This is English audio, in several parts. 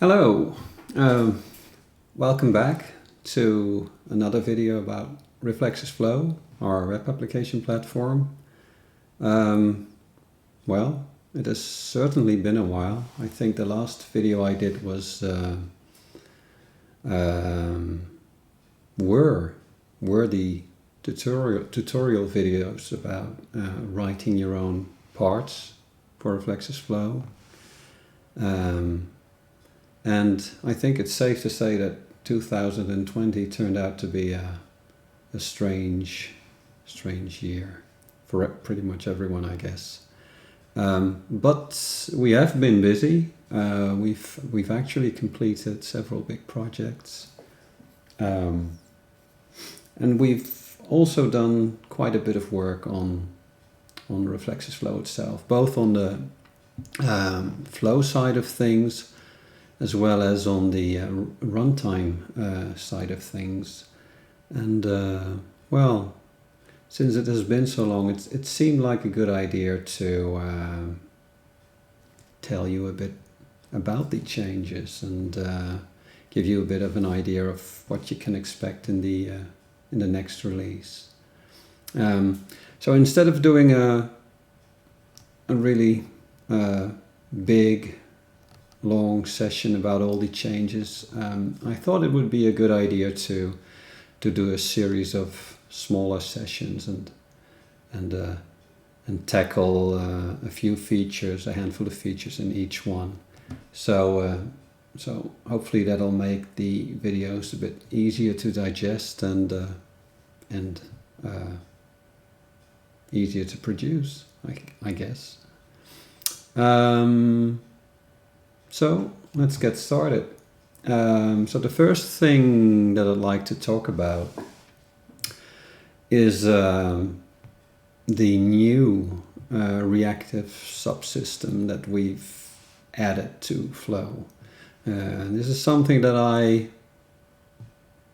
Hello, um, welcome back to another video about Reflexis Flow, our web application platform. Um, well, it has certainly been a while. I think the last video I did was were the tutorial videos about writing your own parts for Reflexis Flow. And I think it's safe to say that 2020 turned out to be a strange year for pretty much everyone, I guess. But we have been busy. We've actually completed several big projects, and we've also done quite a bit of work on Reflexis Flow itself, both on the flow side of things, as well as on the runtime side of things. And well, since it has been so long, it seemed like a good idea to tell you a bit about the changes and give you a bit of an idea of what you can expect in the next release. So instead of doing a really big long session about all the changes, I thought it would be a good idea to do a series of smaller sessions and tackle a few features, a handful of features in each one. So hopefully that'll make the videos a bit easier to digest and easier to produce, I guess. So let's get started. So the first thing that I'd like to talk about is the new reactive subsystem that we've added to Flow. This is something that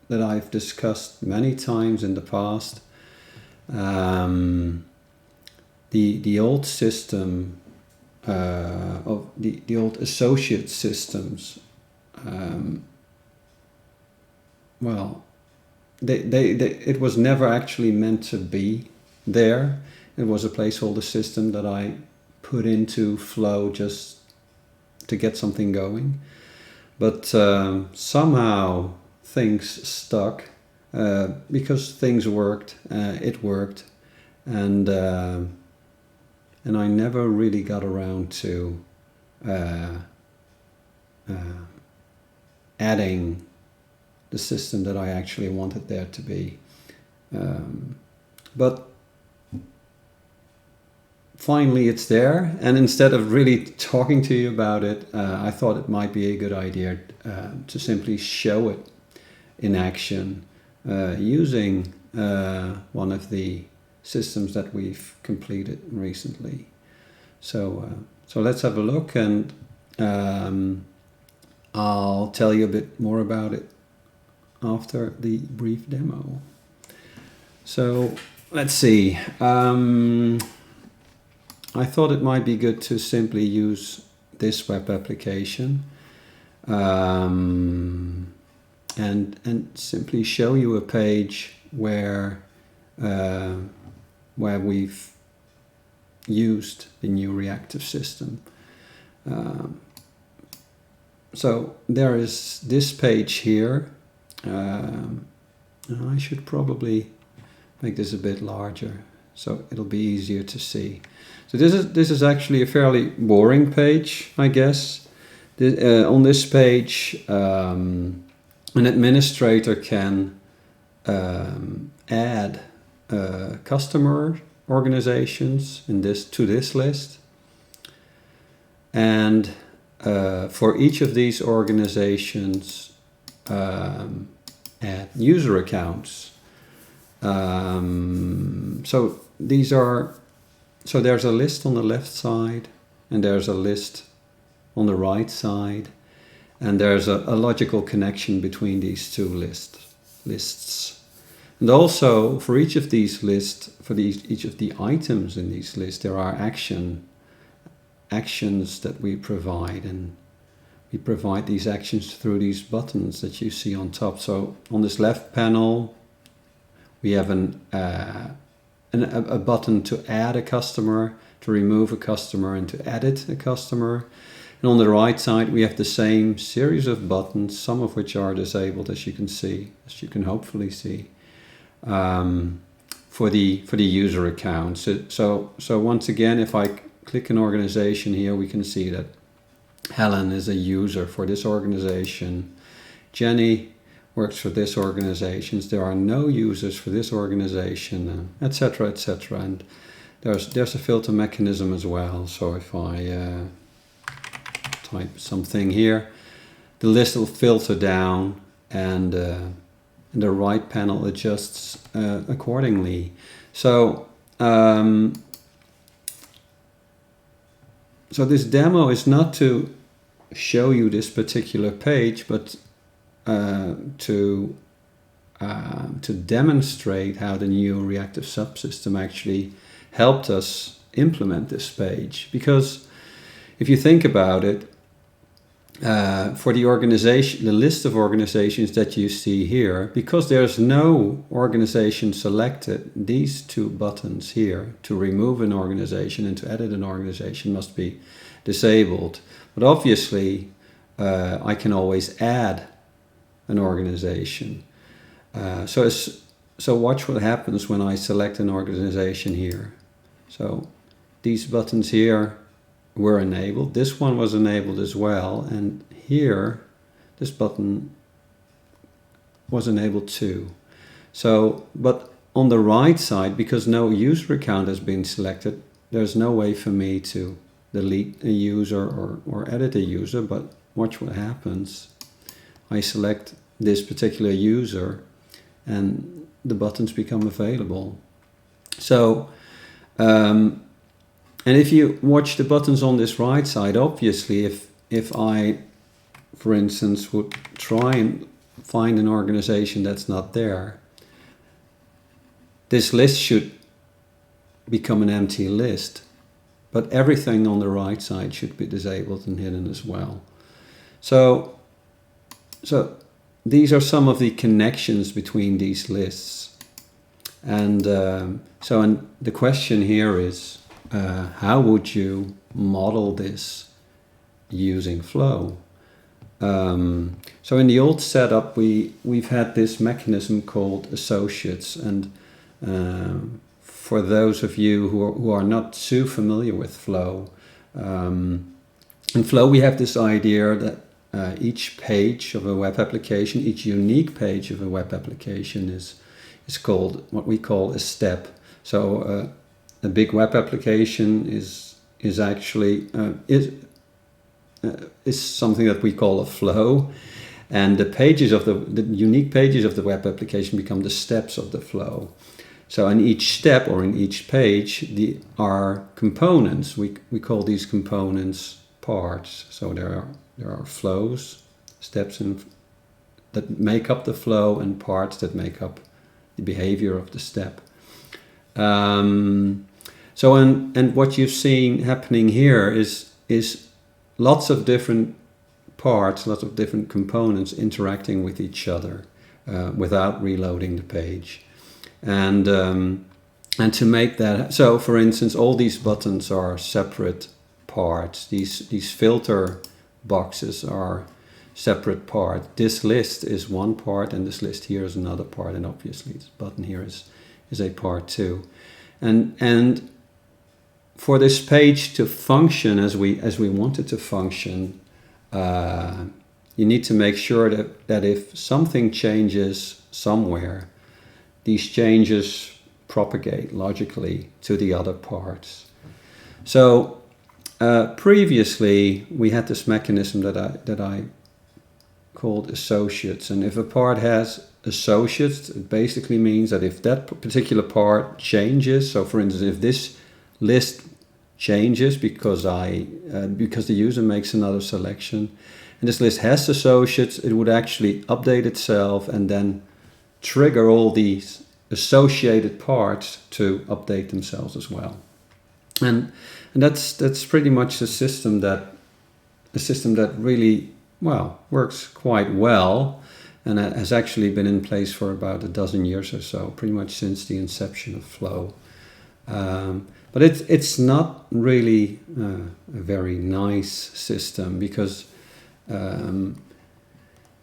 I've discussed many times in the past. The old system of the old associate systems, well, it was never actually meant to be there. It was a placeholder system that I put into Flow just to get something going. But somehow things stuck because things worked. It worked, and I never really got around to adding the system that I actually wanted there to be. But finally it's there, and instead of really talking to you about it, I thought it might be a good idea to simply show it in action using one of the systems that we've completed recently. So let's have a look, and I'll tell you a bit more about it after the brief demo. So let's see. I thought it might be good to simply use this web application and simply show you a page where we've used the new reactive system. So there is this page here. I should probably make this a bit larger so it'll be easier to see. So this is actually a fairly boring page, I guess. On this page, an administrator can add customer organizations to this list, and for each of these organizations add user accounts. So there's a list on the left side, and there's a list on the right side, and there's a logical connection between these two lists. And also for each of these lists, each of the items in these lists, there are actions that we provide, and we provide these actions through these buttons that you see on top. So on this left panel, we have a button to add a customer, to remove a customer, and to edit a customer. And on the right side, we have the same series of buttons, some of which are disabled, as you can see, as you can hopefully see, for the user account. So once again, if I click an organization here, we can see that Helen is a user for this organization. Jenny works for this organization. There are no users for this organization, etc., etc. And there's a filter mechanism as well. So if I type something here, the list will filter down, and the right panel adjusts accordingly. So so this demo is not to show you this particular page, but to demonstrate how the new Reactive Subsystem actually helped us implement this page. Because if you think about it, for the organization, the list of organizations that you see here, because there's no organization selected, these two buttons here, to remove an organization and to edit an organization, must be disabled. But obviously, I can always add an organization. So watch what happens when I select an organization here. So these buttons here were enabled. This one was enabled as well, and here this button was enabled too. So, but on the right side, because no user account has been selected, there's no way for me to delete a user or edit a user. But watch what happens. I select this particular user and the buttons become available. So and if you watch the buttons on this right side, obviously if I, for instance, would try and find an organization that's not there, this list should become an empty list. But everything on the right side should be disabled and hidden as well. So these are some of the connections between these lists. And and the question here is, how would you model this using Flow? So in the old setup, we've had this mechanism called associates, and for those of you who are not too familiar with Flow, in Flow we have this idea that each page of a web application, each unique page of a web application is called what we call a step. So a big web application is actually is something that we call a flow, and the pages of the unique pages of the web application become the steps of the flow. So in each step or in each page, are components. We call these components parts. So there are flows, steps that make up the flow, and parts that make up the behavior of the step. So and what you've seen happening here is lots of different parts, lots of different components interacting with each other without reloading the page. And to make that, so for instance, all these buttons are separate parts. These filter boxes are separate part. This list is one part, and this list here is another part, and obviously this button here is a part too. And for this page to function as we want it to function, you need to make sure that if something changes somewhere, these changes propagate logically to the other parts. So previously we had this mechanism that I called associates, and if a part has associates, it basically means that if that particular part changes, so for instance, if this list changes because the user makes another selection, and this list has associates, it would actually update itself and then trigger all these associated parts to update themselves as well. And that's pretty much a system that really well, works quite well, and it has actually been in place for about a dozen years or so, pretty much since the inception of Flow. But it's not really a very nice system, because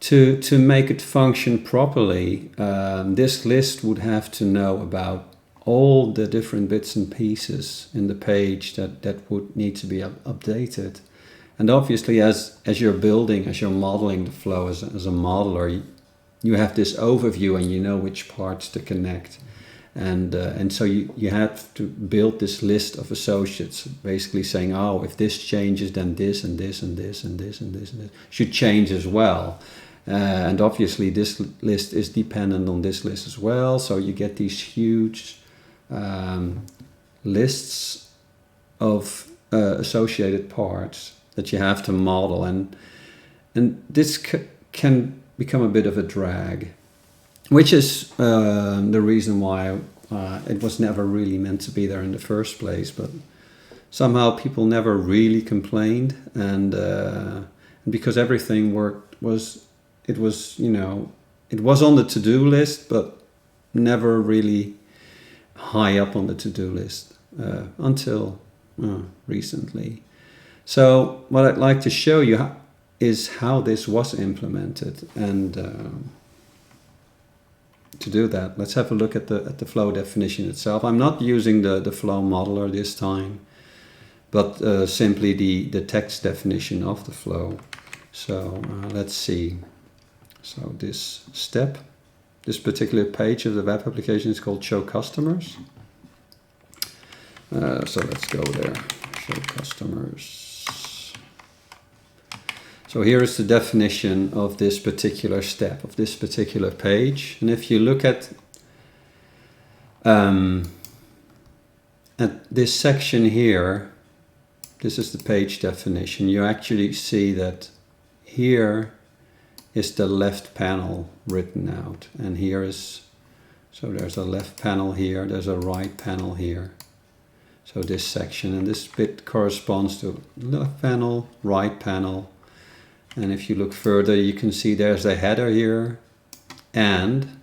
to make it function properly, this list would have to know about all the different bits and pieces in the page that would need to be updated. And obviously, as you're building, as you're modeling the flow as a modeler, you have this overview and you know which parts to connect. And so you have to build this list of associates, basically saying, oh, if this changes, then this and this and this and this and this and this should change as well. And obviously this list is dependent on this list as well. So you get these huge lists of associated parts that you have to model. And this can become a bit of a drag, which is the reason why it was never really meant to be there in the first place. But somehow people never really complained, and because everything it was on the to-do list, but never really high up on the to-do list until recently. So what I'd like to show you is how this was implemented, and to do that, let's have a look at the flow definition itself. I'm not using the flow modeler this time, but simply the text definition of the flow. So let's see. So this step, this particular page of the web application is called Show Customers. So let's go there, Show Customers. So here is the definition of this particular step, of this particular page. And if you look at this section here, this is the page definition, you actually see that here is the left panel written out. And here is, so there's a left panel here, there's a right panel here. So this section, and this bit corresponds to left panel, right panel. And if you look further, you can see there's a header here, and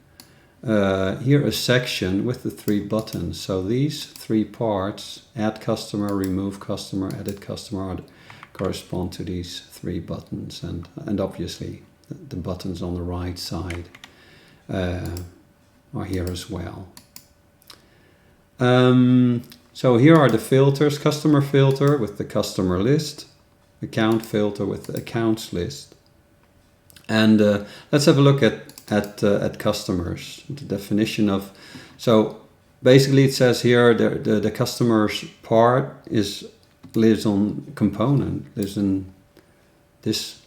here a section with the 3 buttons. So these 3 parts, add customer, remove customer, edit customer, correspond to these 3 buttons. And obviously the buttons on the right side are here as well. So here are the filters: customer filter with the customer list, account filter with the accounts list. And let's have a look at customers, the definition of. So basically it says here the customer's part lives on component, lives in this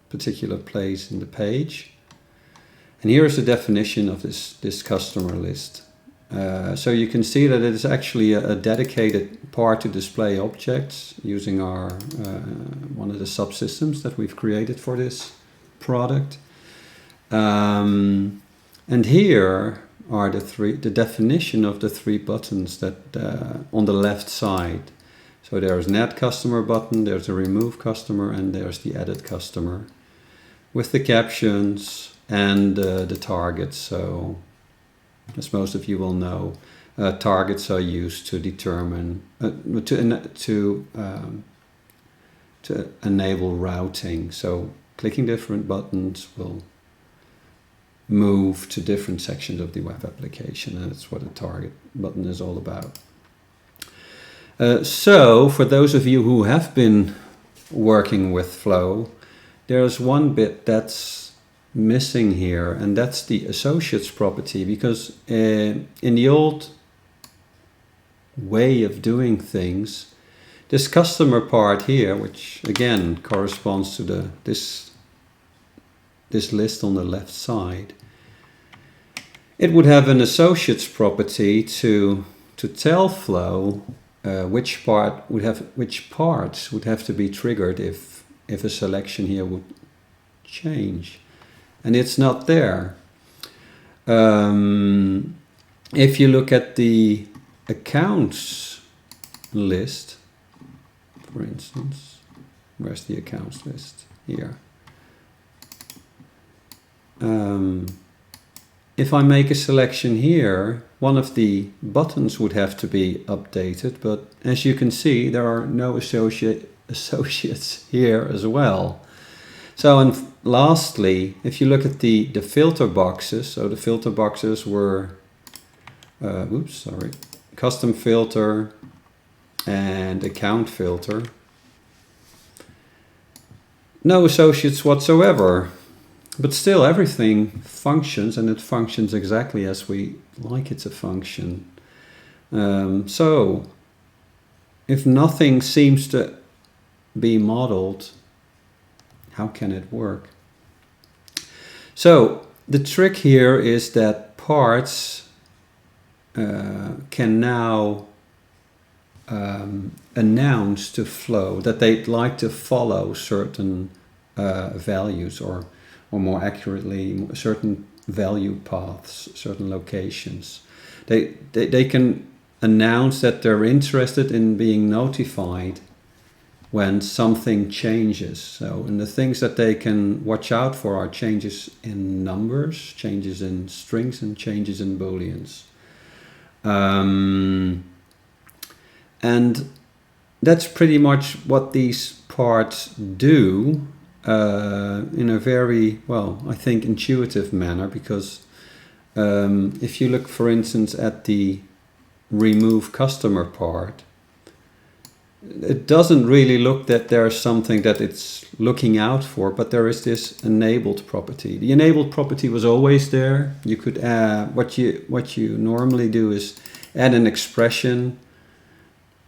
particular place in the page. And here is the definition of this customer list. So you can see that it is actually a dedicated part to display objects using our one of the subsystems that we've created for this product. And here are the definition of the 3 buttons that on the left side. So there's an add customer button, there's a remove customer, and there's the edit customer, with the captions and the targets. So as most of you will know, targets are used to determine, to enable routing. So clicking different buttons will move to different sections of the web application, and that's what a target button is all about. So for those of you who have been working with Flow, there's one bit that's missing here, and that's the associates property, because in the old way of doing things, this customer part here, which again corresponds to this list on the left side, it would have an associates property to tell Flow which parts would have to be triggered if a selection here would change. And it's not there. If you look at the accounts list, for instance, where's the accounts list? Here. if I make a selection here, one of the buttons would have to be updated, but as you can see, there are no associates here as well. So, and lastly, if you look at the filter boxes, so the filter boxes were, custom filter and account filter. No associates whatsoever, but still everything functions, and it functions exactly as we like it to function. So, if nothing seems to be modeled, how can it work? So, the trick here is that parts can now announce to flow that they'd like to follow certain values, or more accurately, certain value paths, certain locations. They can announce that they're interested in being notified when something changes. So, and the things that they can watch out for are changes in numbers, changes in strings, and changes in booleans. And that's pretty much what these parts do in a very, well, I think intuitive manner, because if you look, for instance, at the remove customer part, it doesn't really look that there's something that it's looking out for, but there is this enabled property. The enabled property was always there. You could add, what you normally do is add an expression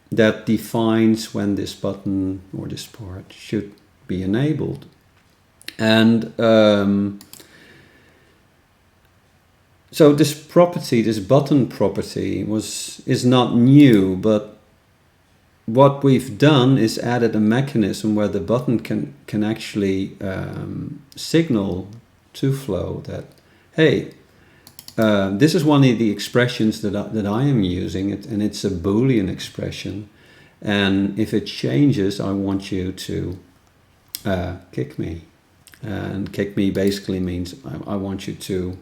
that defines when this button or this part should be enabled. And so this property, this button property, is not new, but what we've done is added a mechanism where the button can actually signal to Flow that, hey, this is one of the expressions that I am using, and it's a Boolean expression, and if it changes, I want you to kick me. And kick me basically means I want you to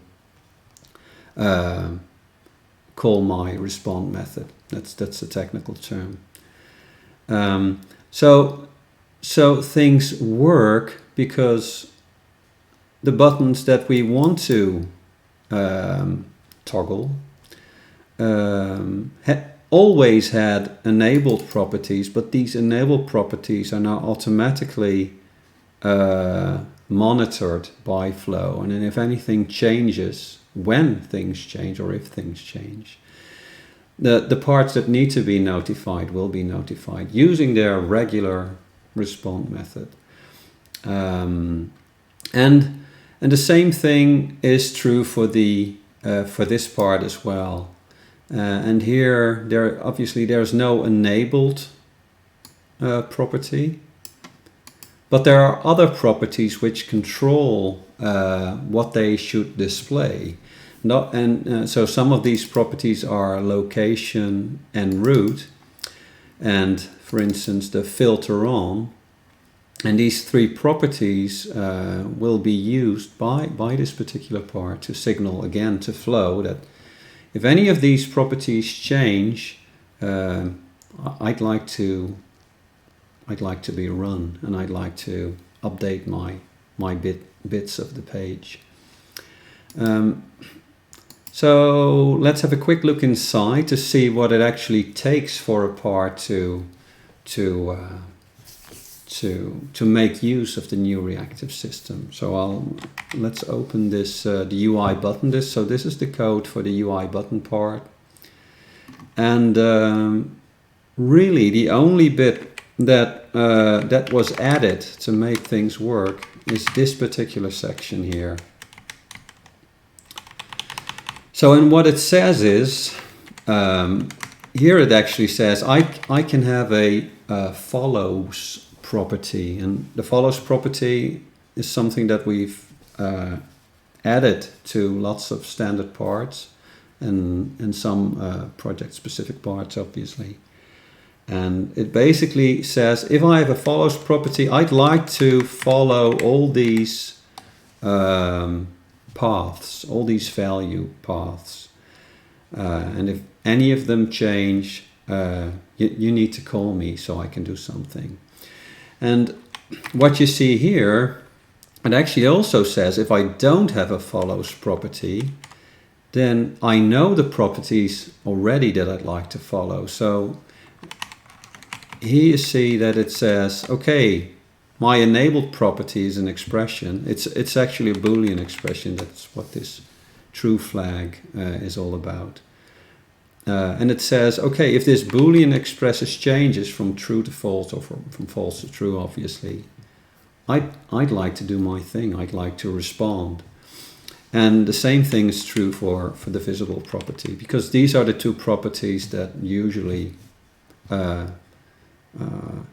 call my respond method. That's a technical term. So things work because the buttons that we want to toggle always had enabled properties, but these enabled properties are now automatically monitored by Flow. And then if anything changes, when things change or if things change, the parts that need to be notified will be notified using their regular respond method. And the same thing is true for this part as well. And here, there's no enabled property, but there are other properties which control what they should display. So some of these properties are location and route, and for instance the filter on, and these three properties will be used by this particular part to signal again to Flow that if any of these properties change, I'd like to be run, and I'd like to update my bits of the page. So let's have a quick look inside to see what it actually takes for a part to make use of the new reactive system. So let's open this the UI button. So this is the code for the UI button part, and really the only bit that was added to make things work is this particular section here. So, and what it says is, here it actually says I can have a follows property, and the follows property is something that we've added to lots of standard parts and some project-specific parts, obviously. And it basically says if I have a follows property, I'd like to follow all these paths, all these value paths. And if any of them change, you need to call me so I can do something. And what you see here, it actually also says if I don't have a follows property, then I know the properties already that I'd like to follow. So here you see that it says, okay, my enabled property is an expression. It's actually a Boolean expression. That's what this true flag is all about. And it says, okay, if this Boolean expresses changes from true to false, or from false to true, obviously, I'd like to do my thing. I'd like to respond. And the same thing is true for the visible property, because these are the two properties that usually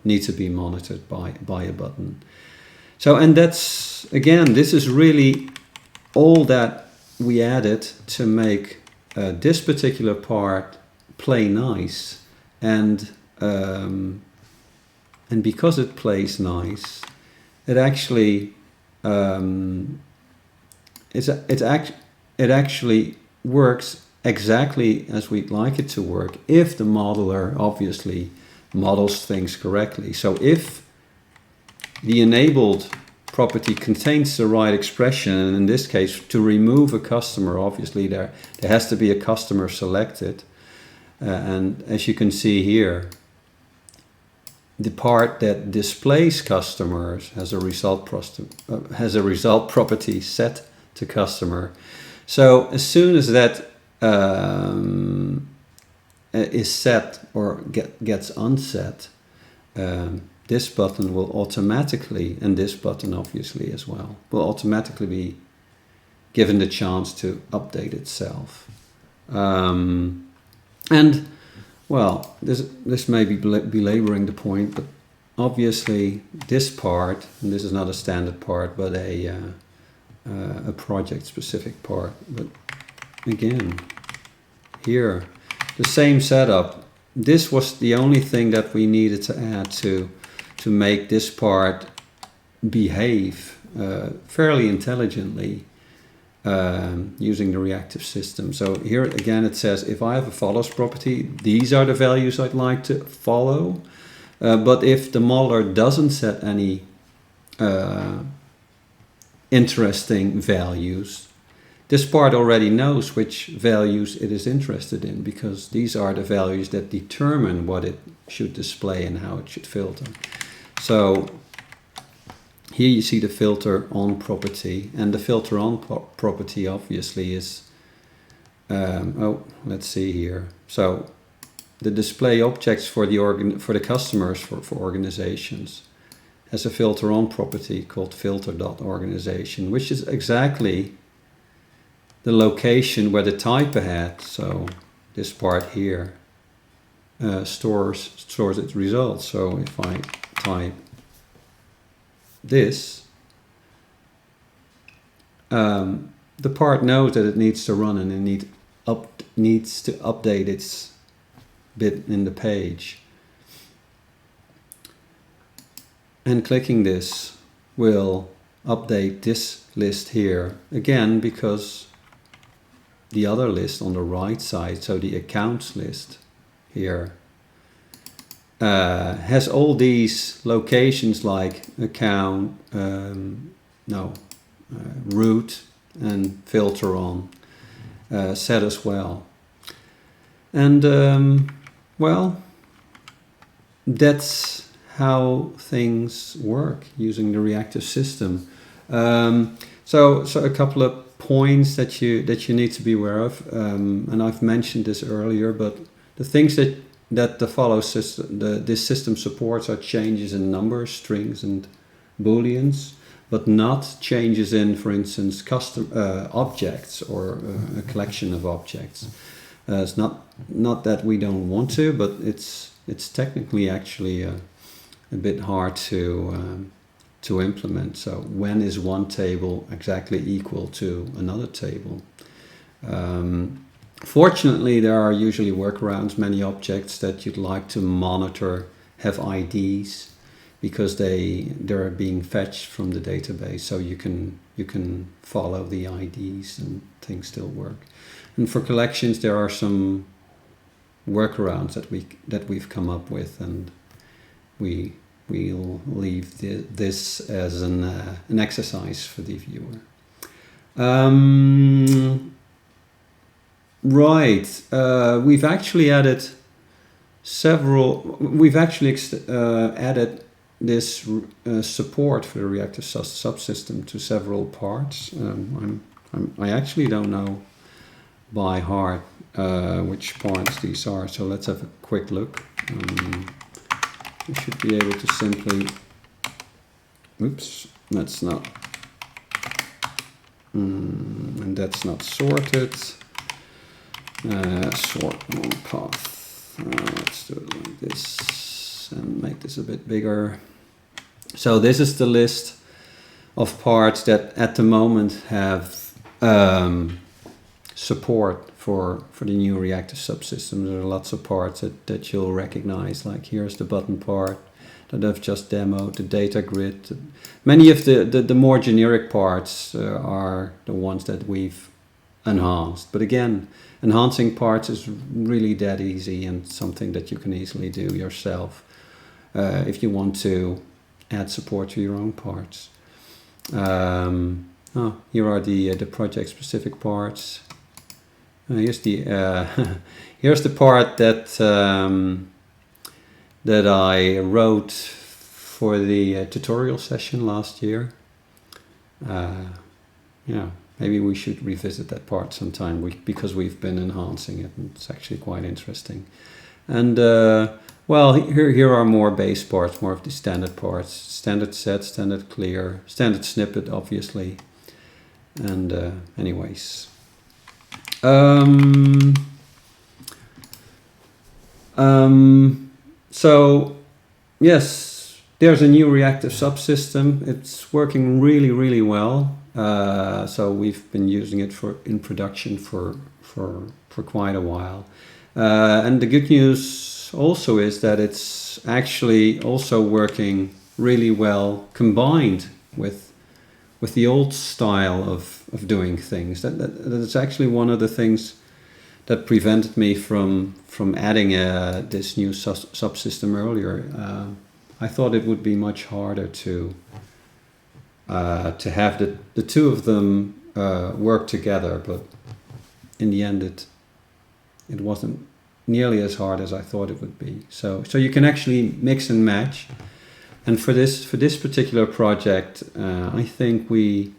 need to be monitored by a button. So, and that's, again, this is really all that we added to make this particular part play nice. And because it plays nice, it actually it actually works exactly as we'd like it to work if the modeler obviously models things correctly. So if the enabled property contains the right expression, and in this case to remove a customer, obviously there has to be a customer selected, and as you can see here, the part that displays customers has a result property set to customer. So as soon as that is set or gets unset, this button will automatically, and this button obviously as well, will automatically be given the chance to update itself. And well, this may be belaboring the point, but obviously this part, and this is not a standard part, but a project-specific part. But again, here, the same setup. This was the only thing that we needed to add to make this part behave fairly intelligently using the reactive system. So here again it says if I have a follows property, these are the values I'd like to follow. But if the modeler doesn't set any interesting values, this part already knows which values it is interested in, because these are the values that determine what it should display and how it should filter. So here you see the filter on property, and the filter on property obviously is, let's see here. So the display objects for the customers for organizations has a filter on property called filter.organization, which is exactly the location where the type ahead, so this part here, stores its results. So if I type this, the part knows that it needs to run, and it needs to update its bit in the page. And clicking this will update this list here again, because the other list on the right side, so the accounts list here, has all these locations like account, root and filter on set as well. And well, that's how things work using the reactive system. So a couple of points that you need to be aware of, and I've mentioned this earlier, but the things that the follow system, this system supports are changes in numbers, strings, and booleans, but not changes in, for instance, custom objects or a collection of objects. It's not that we don't want to, but it's technically actually a bit hard to implement. So when is one table exactly equal to another table? Fortunately, there are usually workarounds. Many objects that you'd like to monitor have IDs, because they're being fetched from the database, so you can follow the IDs and things still work. And for collections, there are some workarounds that we've come up with, and we'll leave this as an exercise for the viewer. Right, we've actually added added this support for the Reactor Subsystem to several parts. I actually don't know by heart which parts these are, so let's have a quick look. We should be able to simply, oops, that's not, and that's not sorted. Sort on path. Let's do it like this and make this a bit bigger. So this is the list of parts that at the moment have support for the new Reactive Subsystem. There are lots of parts that you'll recognize, like here's the button part that I've just demoed, the data grid. Many of the more generic parts are the ones that we've enhanced. But again, enhancing parts is really that easy and something that you can easily do yourself if you want to add support to your own parts. Here are the project-specific parts. Here's the here's the part that I wrote for the tutorial session last year. Yeah. Maybe we should revisit that part sometime because we've been enhancing it, and it's actually quite interesting. And well, here are more base parts, more of the standard parts: standard set, standard clear, standard snippet, obviously. And anyways, so yes, there's a new Reactive Subsystem. It's working really, really well. So we've been using it in production for quite a while. And the good news also is that it's actually also working really well combined with the old style of doing things. That's actually one of the things that prevented me from adding this new subsystem earlier. I thought it would be much harder to have the two of them work together, but in the end it wasn't nearly as hard as I thought it would be. So you can actually mix and match. And for this particular project, I think we've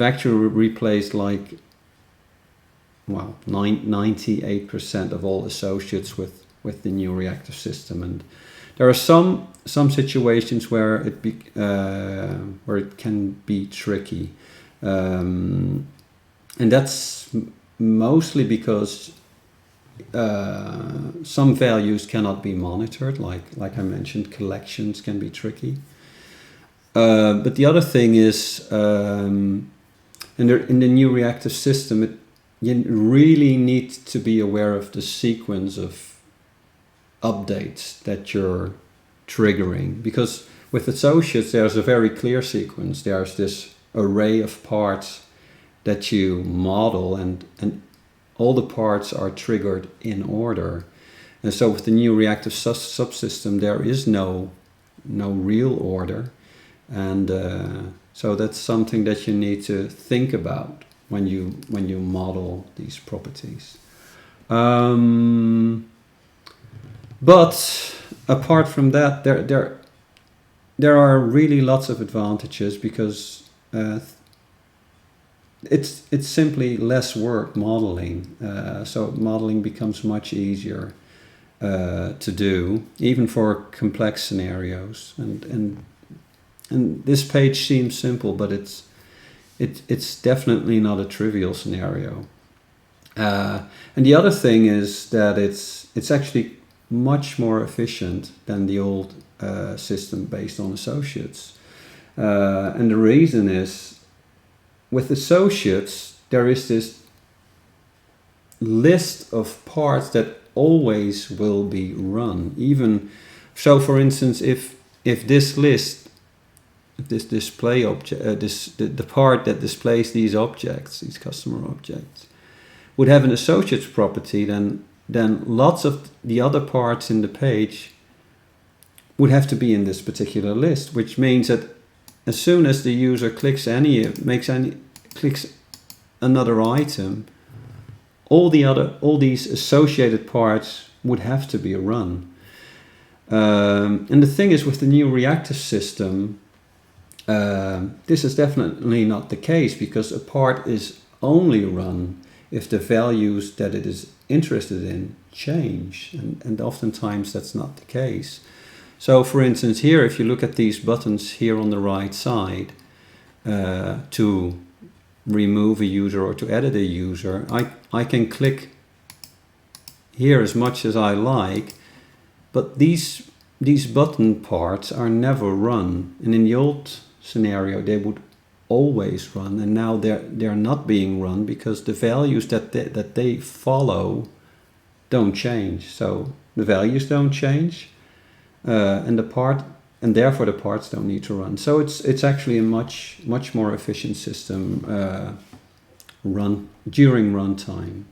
actually replaced 98% of all associates with the new reactive system. And there are some situations where it can be tricky, and that's mostly because some values cannot be monitored. Like I mentioned, collections can be tricky. But the other thing is, in the new reactive system, you really need to be aware of the sequence of updates that you're triggering, because with associates there's a very clear sequence. There's this array of parts that you model, and all the parts are triggered in order. And so with the new reactive subsystem there is no real order, and so that's something that you need to think about when you model these properties. But apart from that, there are really lots of advantages, because it's simply less work modeling. So modeling becomes much easier to do, even for complex scenarios. And this page seems simple, but it's definitely not a trivial scenario. And the other thing is that it's actually much more efficient than the old system based on associates. And the reason is, with associates, there is this list of parts that always will be run. Even so, for instance, if if this list, this display object, the part that displays these objects, these customer objects, would have an associates property, then lots of the other parts in the page would have to be in this particular list, which means that as soon as the user clicks clicks another item, all these associated parts would have to be run. And the thing is, with the new reactive system, this is definitely not the case, because a part is only run if the values that it is interested in change, and oftentimes that's not the case. So for instance, here, if you look at these buttons here on the right side, to remove a user or to edit a user, I can click here as much as I like, but these button parts are never run. And in the old scenario, they would always run, and now they're not being run because the values that they follow don't change. So the values don't change, and therefore the parts don't need to run. So it's actually a much more efficient system during runtime.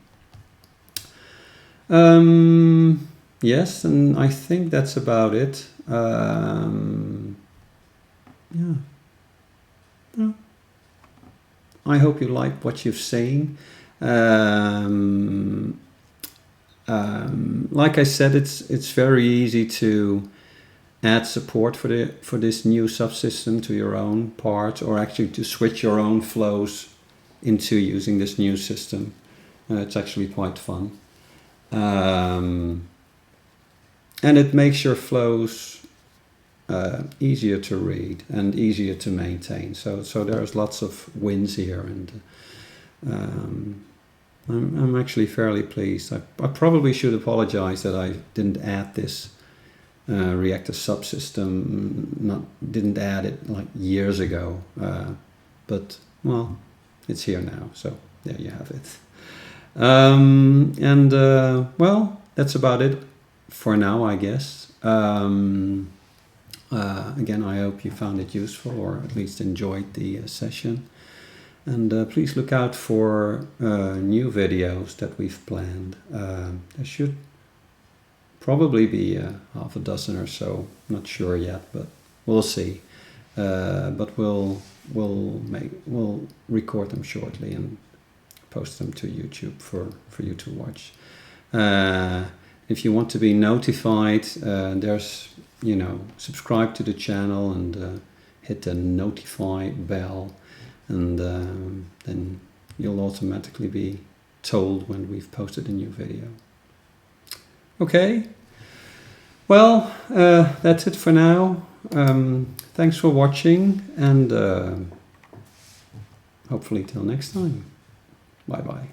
Yes, and I think that's about it. Yeah. I hope you like what you've seen. Like I said, it's very easy to add support for this new subsystem to your own part, or actually to switch your own flows into using this new system. It's actually quite fun. And it makes your flows easier to read and easier to maintain. So there's lots of wins here, and I'm actually fairly pleased. I probably should apologize that I didn't add this Reactor Subsystem, didn't add it like years ago, but well, it's here now, so there you have it. Well, that's about it for now, I guess. Again, I hope you found it useful, or at least enjoyed the session. And please look out for new videos that we've planned. There should probably be half a dozen or so. Not sure yet, but we'll see. But we'll record them shortly and post them to YouTube for you to watch. If you want to be notified, there's, subscribe to the channel and hit the notify bell, and then you'll automatically be told when we've posted a new video. Okay, well, that's it for now. Thanks for watching, and hopefully till next time. Bye bye.